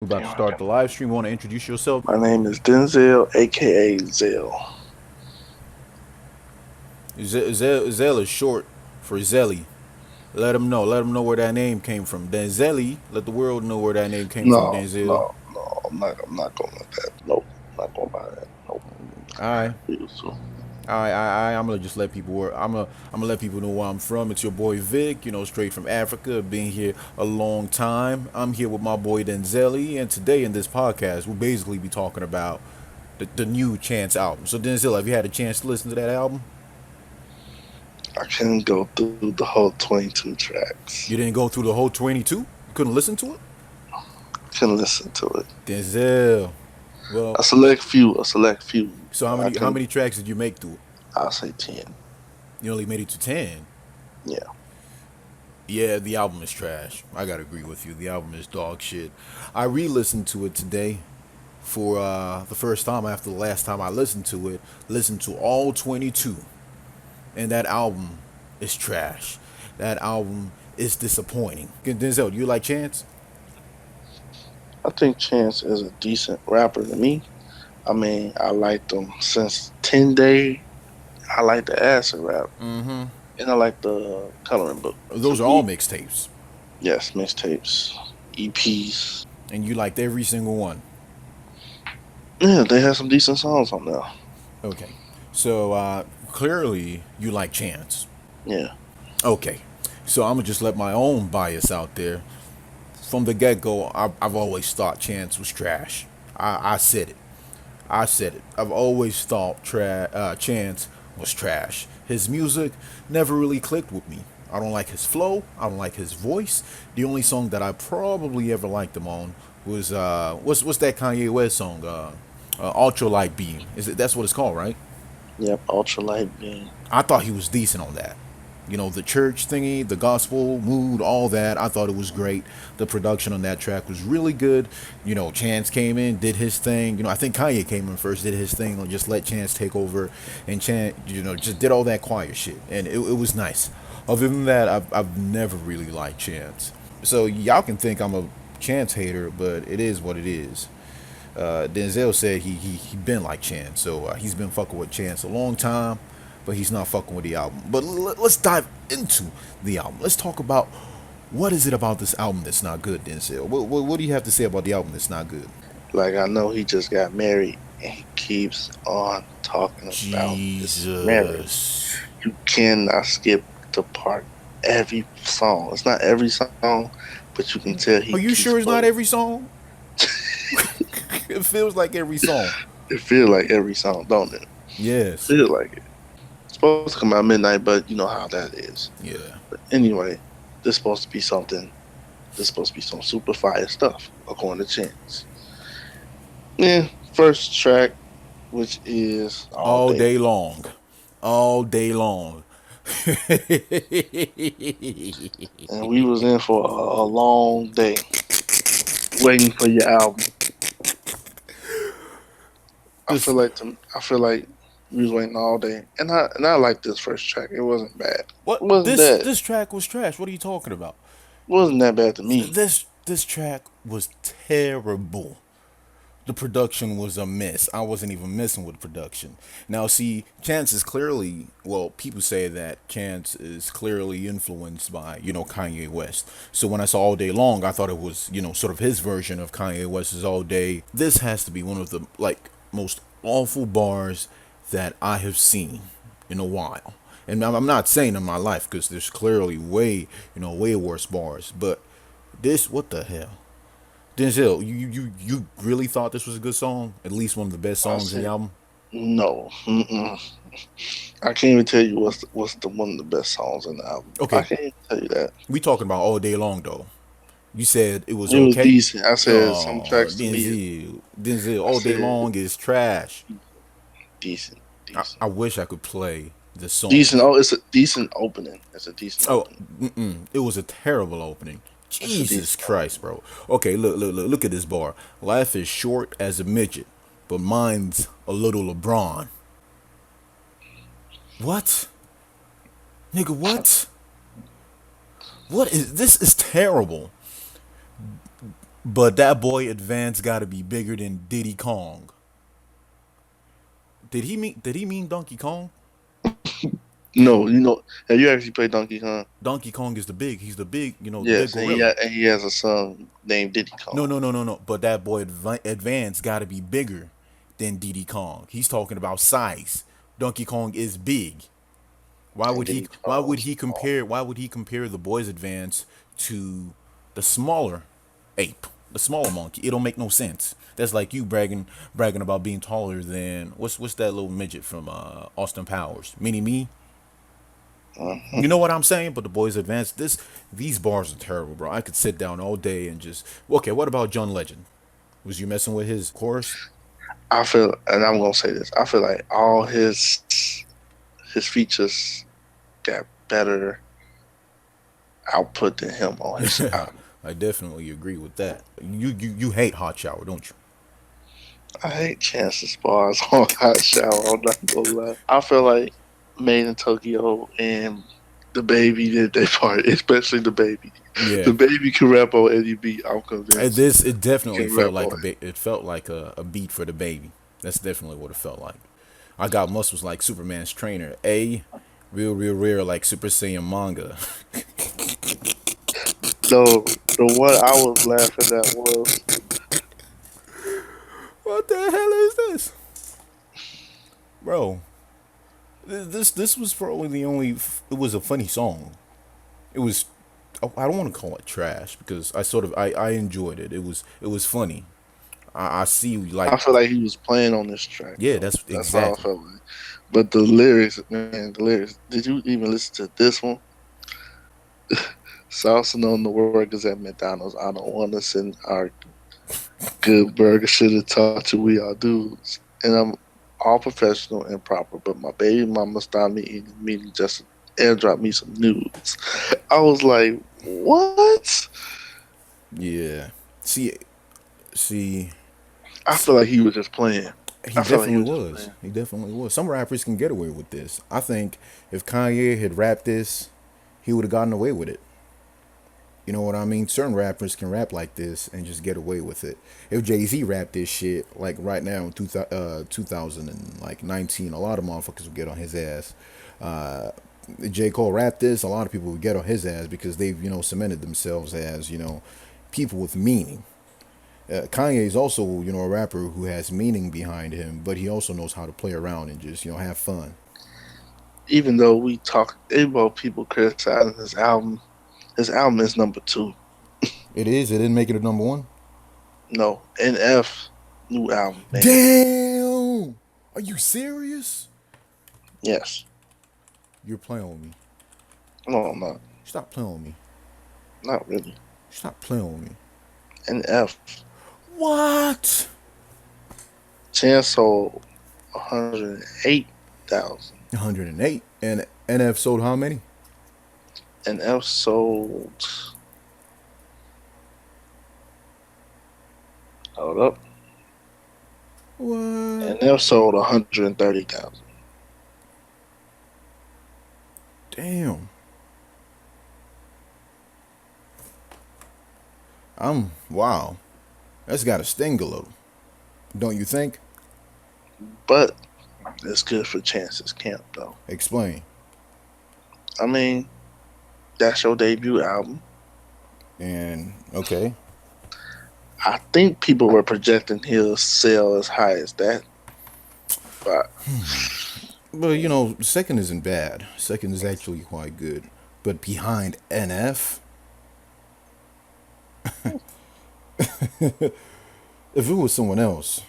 We're about to start the live stream. Want to introduce yourself? My name is Denzel, aka Zell. Zell is short for Zelly. Let them know. Let them know where that name came from. Denzelly. Let the world know where that name came from. No, Denzel. no, no. I'm not going with that. Nope. I'm not going by that. Nope. All right. So, I'm gonna just let people work. I'm gonna let people know where I'm from. It's your boy Vic. Straight from Africa. Been here a long time. I'm here with my boy Denzelly, and today in this podcast, we'll basically be talking about the new Chance album. So Denzel, have you had a chance to listen to that album? I couldn't go through the whole 22 tracks. You didn't go through the whole 22. You couldn't listen to it. Couldn't listen to it. Denzel. Well, A select few. A select few. so how I many how couldn't. many tracks did you make through it? I'll say 10. You only made it to 10. Yeah. Yeah, the album is trash. I gotta agree with you. The album is dog shit. I re-listened to it today for the first time after the last time I listened to it. Listened to all 22, and that album is trash. That album is disappointing. Denzel, do you like Chance? I think Chance is a decent rapper to me. I mean, I liked him since 10 Day. I like the acid rap. Mm-hmm. And I like the coloring book. To Those are all me, mixtapes, yes, mixtapes, EPs. and you liked every single one. Yeah, they have some decent songs on there. Okay, so clearly you like Chance. Yeah. Okay, so I'm gonna just let my own bias out there. From the get go, I've always thought Chance was trash. I said it. I said it. I've always thought Chance was trash. His music never really clicked with me. I don't like his flow. I don't like his voice. The only song that I probably ever liked him on was what's that Kanye West song? Ultra Light Beam. That's what it's called, right? Yep, Ultralight Beam. I thought he was decent on that. The church thingy, the gospel mood, all that. I thought it was great. The production on that track was really good. Chance came in, did his thing. I think Kanye came in first, did his thing, and just let Chance take over. And Chance, just did all that choir shit. And it was nice. Other than that, I've never really liked Chance. So y'all can think I'm a Chance hater, but it is what it is. Denzel said he been like Chance, so he's been fucking with Chance a long time, but he's not fucking with the album. But let's dive into the album. Let's talk about what is it about this album that's not good, Denzel. What do you have to say about the album that's not good? Like, I know he just got married and he keeps on talking about this marriage. Jesus. You cannot skip the part every song. It's not every song, but you can tell he Are you keeps sure it's not quoting. every song? It feels like every song. It feels like every song, don't it? Yes. Feel like it. It's supposed to come out midnight, but you know how that is. Yeah. But anyway, this supposed to be something. This supposed to be some super fire stuff, according to Chance. Yeah, first track, which is All All Day. day long. All day long. And we was in for a long day waiting for your album. This I feel like we was waiting all day, and I like this first track. It wasn't bad. what It wasn't this that. this track was trash. What are you talking about? It wasn't that bad to me. This track was terrible. The production was a mess. I wasn't even messing with production. Now, see, Chance is clearly, well, people say that Chance is clearly influenced by, Kanye West. So when I saw All Day Long, I thought it was, sort of his version of Kanye West's All Day. This has to be one of the, like, most awful bars that I have seen in a while. And I'm not saying in my life because there's clearly way worse bars. But this, what the hell? Denzel, you really thought this was a good song? At least one of the best I songs in the said album? no. Mm-mm. I can't even tell you what's the one of the best songs in the album. I Okay, can't even tell you that. we talking about All Day Long though. You said it was It was okay. decent. I said some Oh, tracks to me is Denzel, I All Day said Long is trash. decent, I decent, wish I could play the song. decent. Oh, it's a decent opening. It's a decent Oh, opening. it was a terrible opening. It's a Jesus decent opening. Christ, bro. Okay, look at this bar. Life is short as a midget, but mine's a little LeBron. What? Nigga, what? What is this? Is terrible. But that boy Advance got to be bigger than Diddy Kong. Did he mean Donkey Kong? No, have you actually played Donkey Kong? Donkey Kong is the big. He's the big. The big Yes, gorilla. and he has a son named Diddy No, Kong. no, no, no, no. But that boy Advance got to be bigger than Diddy Kong. He's talking about size. Donkey Kong is big. Why And would he? Diddy Why Kong would was he small. compare? Why would he compare the boy's advance to the smaller ape, the smaller monkey? It don't make no sense. That's like you bragging about being taller than what's that little midget from Austin Powers, Mini Me. You Mhm. know what I'm saying? But the boys advance. These bars are terrible, bro. I could sit down all day and just okay. What about John Legend? Was you messing with his chorus? I feel, and I'm gonna say this. I feel like all his features got better output than him on his album. I definitely agree with that. You hate Hot Shower, don't you? I hate Chance's bars on Hot Shower. I'm not gonna lie. I feel like Made in Tokyo and the baby did their part, especially the baby. Yeah. The baby can rap on any beat. I'm convinced It he definitely can felt rap like on. it felt like a beat for the baby. That's definitely what it felt like. I got muscles like Superman's trainer. Real rare like Super Saiyan manga. No, the one I was laughing at was What the hell is this, bro? This was probably the only. It was a funny song. It was. I don't want to call it trash because I enjoyed it. It was funny. I see like I feel like he was playing on this track yeah. though. That's That's how I exactly. felt like. But the lyrics, man, the lyrics. Did you even listen to this one? Saucing on the workers at McDonald's. I don't want to send our good burger. Should have taught you we are dudes. And I'm all professional and proper, but my baby mama stopped me eating meeting just to airdrop me some nudes. I was like, what? Yeah. See. I feel like he was just playing. He I felt like he definitely was just was. playing. He definitely was. Some rappers can get away with this. I think if Kanye had rapped this, he would have gotten away with it. You know what I mean? Certain rappers can rap like this and just get away with it. If Jay Z rapped this shit like right now in 2019, a lot of motherfuckers would get on his ass. Uh, J Cole rapped this, a lot of people would get on his ass because they've cemented themselves as people with meaning. Kanye is also a rapper who has meaning behind him, but he also knows how to play around and just have fun. Even though we talk about people criticizing his album is number two. It is. It didn't make it a number one. No, NF new album made it. Damn. Are you serious? Yes. You're playing with me. No, I'm not. Stop playing with me. Not really. Stop playing with me. NF. What? Chance sold 108,000. 108. And NF sold how many? NF sold. Hold up. What? NF sold 130,000. Damn. Wow. That's got to sting a little. Don't you think? But it's good for Chance's camp, though. Explain. I mean, that's your debut album. And okay. I think people were projecting he'll sell as high as that. But But second isn't bad. Second is actually quite good. But behind NF, if it was someone else,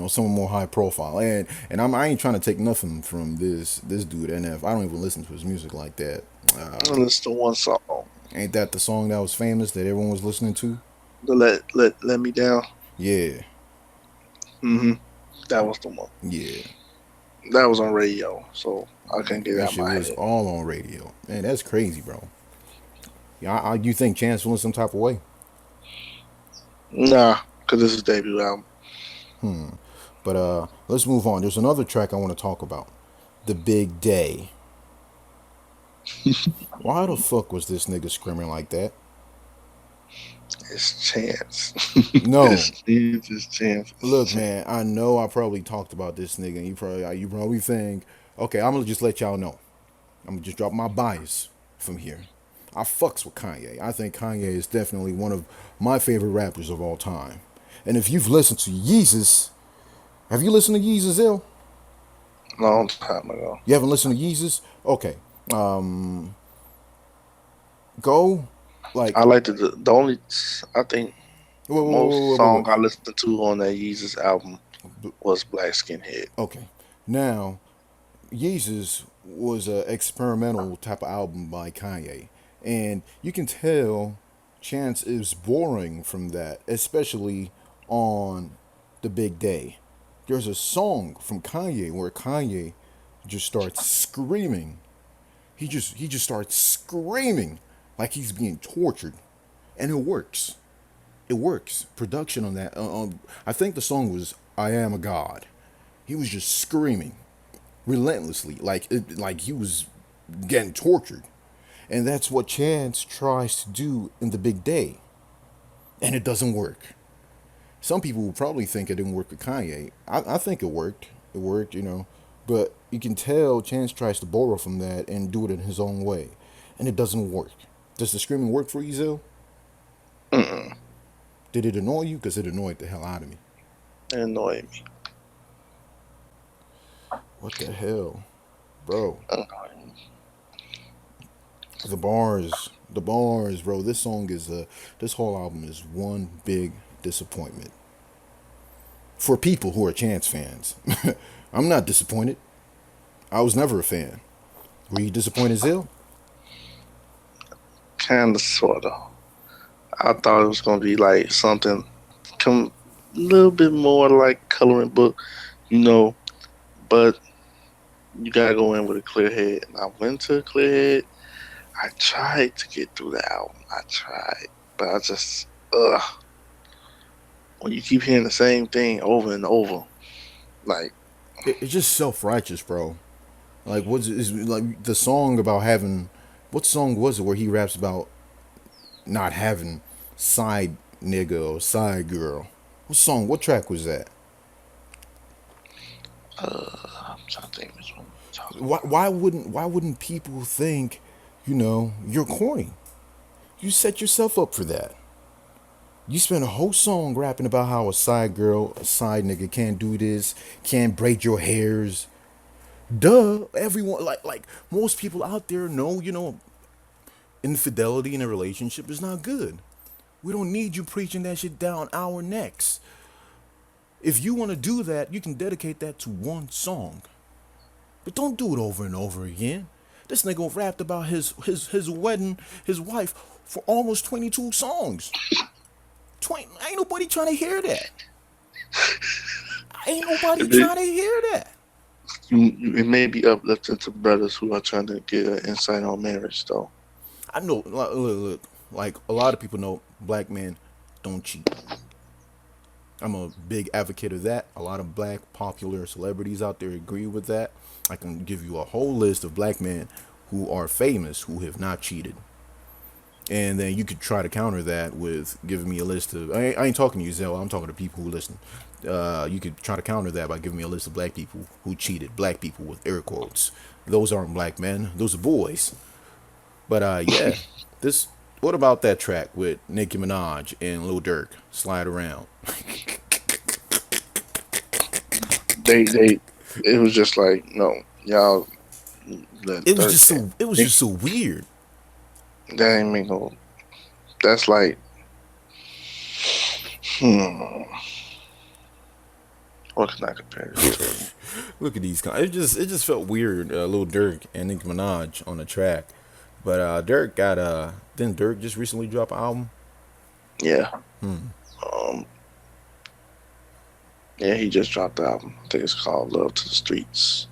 someone more high profile, and I ain't trying to take nothing from this dude NF. I don't even listen to his music like that. I'm gonna listen to one song. Ain't that the song that was famous that everyone was listening to? The let me down. Yeah, Hmm. That was the one. yeah. That was on radio, so I couldn't get it That out of shit my was head. all on radio. Man, that's crazy, bro. Yeah, you think Chance feeling some type of way? Nah, because this is debut album. But let's move on. There's another track I want to talk about. The Big Day. Why the fuck was this nigga screaming like that? It's Chance. No. it's Chance. It's Look, Chance. man, I know I probably talked about this nigga, and you probably think, okay, I'm gonna just let y'all know. I'm gonna just drop my bias from here. I fucks with Kanye. I think Kanye is definitely one of my favorite rappers of all time. And if you've listened to Yeezus, have you listened to Yeezus, Ill? Long time ago. You haven't listened to Yeezus? Okay. Um, go, like, I like the only I think wait, the wait, wait, most wait, wait, song wait. I listened to on that Yeezus album was Black Skinhead. Okay. Now, Yeezus was an experimental type of album by Kanye, and you can tell Chance is boring from that, especially on the big day. There's a song from Kanye where Kanye just starts screaming. He just starts screaming like he's being tortured, and it works. It works. Production on that. I think the song was "I Am a God." He was just screaming relentlessly, like he was getting tortured, and that's what Chance tries to do in the big day, and it doesn't work. Some people will probably think it didn't work with Kanye. I think it worked. It worked, but you can tell Chance tries to borrow from that and do it in his own way, and it doesn't work. Does the screaming work for you, Zil? Mm-mm. Did it annoy you? Because it annoyed the hell out of me. It annoyed me. What the hell, bro? Annoyed me. The bars, bro. This whole album is one big disappointment for people who are Chance fans. I'm not disappointed. I was never a fan. Were you disappointed, Zill? Kinda sorta. I thought it was gonna be like something come a little bit more like coloring book, you know, but you gotta go in with a clear head. And I went to a clear head. I tried to get through the album. I tried. But I just when you keep hearing the same thing over and over, like It's just self righteous, bro. Like what's is like the song about having? What song was it where he raps about not having side nigga or side girl? What song? What track was that? I'm trying to think which one I'm talking about. Why wouldn't people think, you're corny? You set yourself up for that. You spent a whole song rapping about how a side girl, a side nigga can't do this, can't braid your hairs. Duh. Everyone like most people out there know, infidelity in a relationship is not good. We don't need you preaching that shit down our necks. If you want to do that, you can dedicate that to one song. But don't do it over and over again. This nigga rapped about his wedding, his wife, for almost 22 songs. 20, ain't nobody trying to hear that. Ain't nobody It, trying to hear that. it may be uplifting to brothers who are trying to get an insight on marriage, though. I know, look, like a lot of people know black men don't cheat. I'm a big advocate of that. A lot of black popular celebrities out there agree with that. I can give you a whole list of black men who are famous who have not cheated. And then you could try to counter that with giving me a list of. I ain't talking to you, Zell. I'm talking to people who listen. You could try to counter that by giving me a list of black people who cheated. Black people with air quotes. Those aren't black men. Those are boys. But yeah, this. What about that track with Nicki Minaj and Lil Durk? Slide around. They it was just like no, y'all let It was Dirk just and so. It was Nick, just so weird. that ain't make no. That's like hmm. What can I compare this to? Look at these. It just felt weird. Lil Durk and Nicki Minaj on the track, but Dirk got Didn't Dirk just recently drop an album? Yeah. Hmm. Um. Yeah, he just dropped the album. I think it's called "Love to the Streets."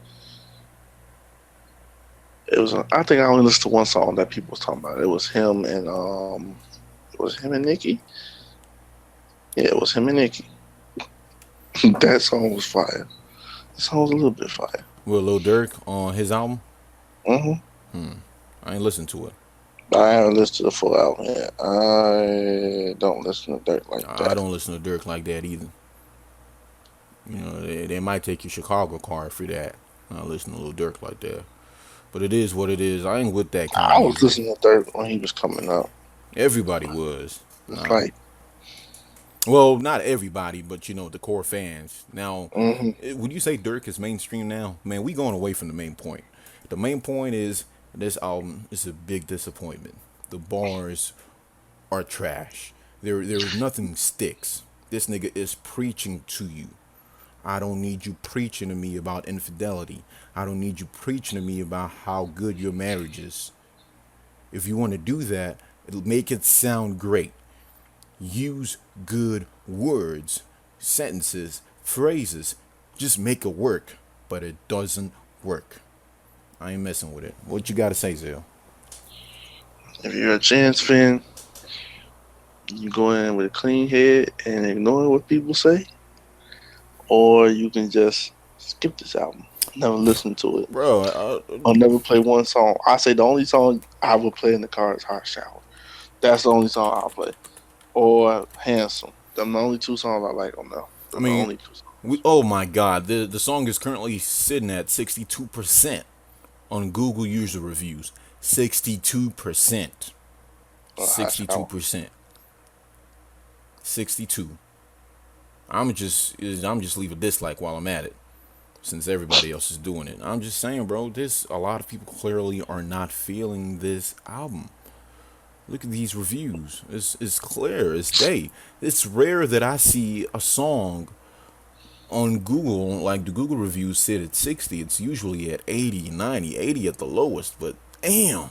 It was. I think I only listened to one song that people was talking about. It was him and it was him and Nicki. Yeah, it was him and Nicki. That song was fire. The song was a little bit fire. With Lil Durk on his album. Hmm. Hmm. I ain't listened to it. I haven't listened to the full album yet. I don't listen to Dirk like I that. don't listen to Dirk like that either. You know, they might take your Chicago card for that. I listen to Lil Durk like that. But it is what it is. I ain't with that kind of I was music. listening to Dirk when he was coming up. Everybody was. It's Nah. like, Well, not everybody, but the core fans. Now, hmm would you say Dirk is mainstream now? Man, we going away from the main point. The main point is this album is a big disappointment. The bars are trash. There nothing sticks. This nigga is preaching to you. I don't need you preaching to me about infidelity. I don't need you preaching to me about how good your marriage is. If you want to do that, it'll make it sound great. Use good words, sentences, phrases. Just make it work. But it doesn't work. I ain't messing with it. What you gotta say, Zell? if you're a Chance fan, you go in with a clean head and ignore what people say, or you can just skip this album, never listen to it, Bro, or never play one song. I say the only song I would play in the car is Hot Shower. That's the only song I'll play. Or Handsome. Them the only two songs I like on there. I Them the mean, only two songs. oh my God, the song is currently sitting at 62% on Google user reviews. 62%. Hot Shower. 62%. 62. I'm just leave a dislike while I'm at it, since everybody else is doing it. I'm just saying, bro, this a lot of people clearly are not feeling this album. Look at these reviews. It's clear as day. It's rare that I see a song on Google, like the Google reviews sit at 60. It's usually at 80, 90, 80 at the lowest. But damn.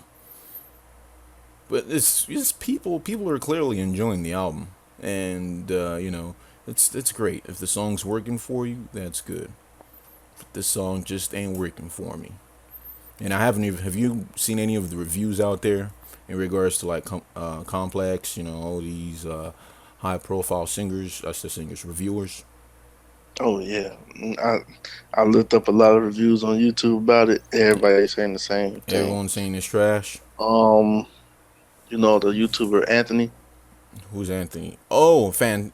But it's people are clearly enjoying the album. And it's great. If the song's working for you, that's good. This song just ain't working for me. And I haven't even. Have you seen any of the reviews out there in regards to like Complex? All these high-profile singers, us the singers, reviewers. Oh yeah. I looked up a lot of reviews on YouTube about it. Everybody's saying the same thing. Everyone's saying it's trash. Um, the YouTuber Anthony. Who's Anthony? Oh, fan.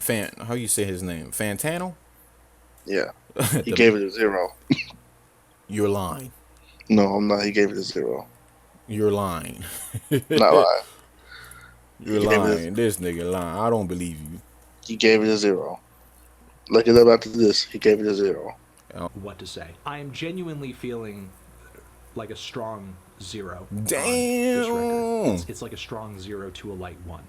How you say his name? Fantano. Yeah. He The, gave it a 0. you're lying. No, I'm not. He gave it a 0. You're lying. Not lying. You're He gave it lying. This nigga lying. I don't believe you. he gave it a 0. Look it up after this. He gave it a 0. What to say. I am genuinely feeling like a strong 0 on this Damn. record. It's like a strong 0 to a light 1.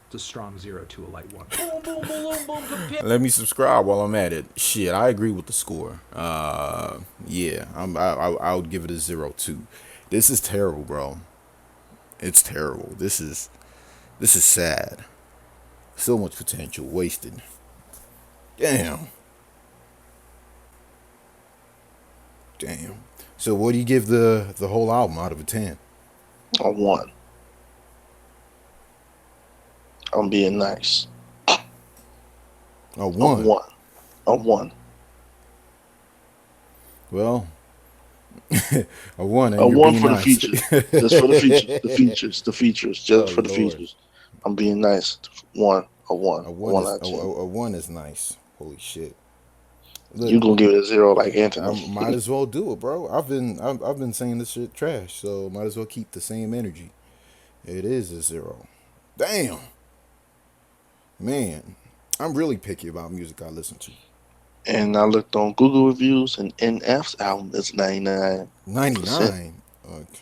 It's a strong 0 to a light 1. Boom, boom, boom, boom, boom. Let me subscribe while I'm at it. Shit, I agree with the score. Yeah, I would give it a 0 too. This is terrible, bro. It's terrible. This is sad. So much potential wasted. Damn. Damn. So what do you give the whole album out of a 10? A 1. I'm being nice. A A 1. 1. A 1. Well, a 1 and A you're 1 being for the nice. features. Just for the features. The features. Just Oh for the Lord. features. I'm being nice. 1. A 1. A A one 1 is out of 10. a one is nice. Holy shit. Look, You gonna give it a 0 like I Anthony. might as well do it, bro. I've been saying this shit trash, so might as well keep the same energy. It is a 0. Damn. Man, I'm really picky about music I listen to. And I looked on Google reviews, and NF's album is 99%. 99. Okay.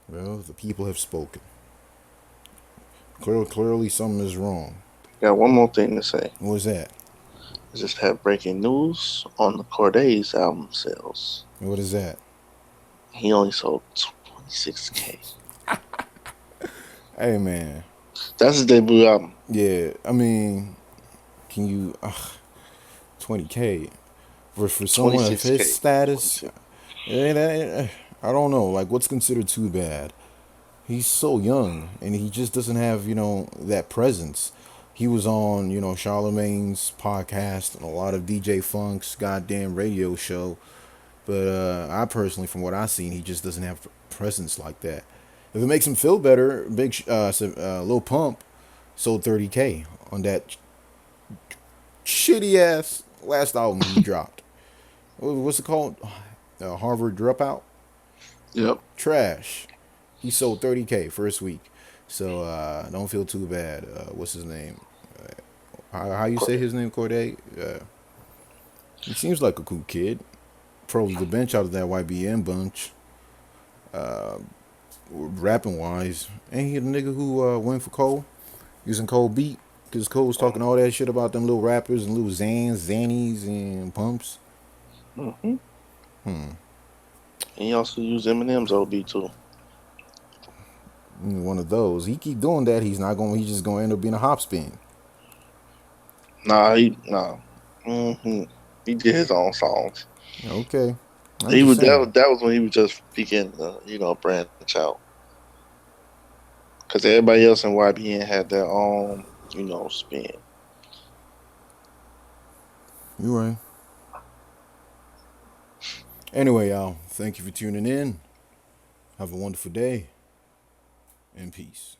Well, the people have spoken. Clearly something is wrong. Got one more thing to say. What was that? I just have breaking news on the Corday's album sales. What is that? He only sold 26K. Hey, man. That's his debut album. Yeah, I mean, can you 20K for someone of 26K. his status? I don't know. Like, what's considered too bad? He's so young, and he just doesn't have that presence. He was on Charlemagne's podcast and a lot of DJ Funk's goddamn radio show, but I personally, from what I've seen, he just doesn't have presence like that. If it makes him feel better, Lil Pump sold 30K on that shitty ass last album he dropped. What's it called? Harvard Dropout. Yep. Trash. He sold 30K first week. So don't feel too bad. What's his name? How you say his name, Corday? He seems like a cool kid. Probably the bench out of that YBN bunch. Rapping wise, ain't he the nigga who went for Cole? Using Cole beat? Because Cole was talking all that shit about them little rappers and little Zannies and Pumps. Hmm. And he also used Eminem's old beat too. One of those. He keep doing that. He's not going. He's just going to end up being a hop spin. Nah. Hmm. He did his own songs. Okay, I'm He just was saying. that was when he was just beginning to, branch out. Because everybody else in YBN had their own, spin. You're right. Anyway, y'all, thank you for tuning in. Have a wonderful day and peace.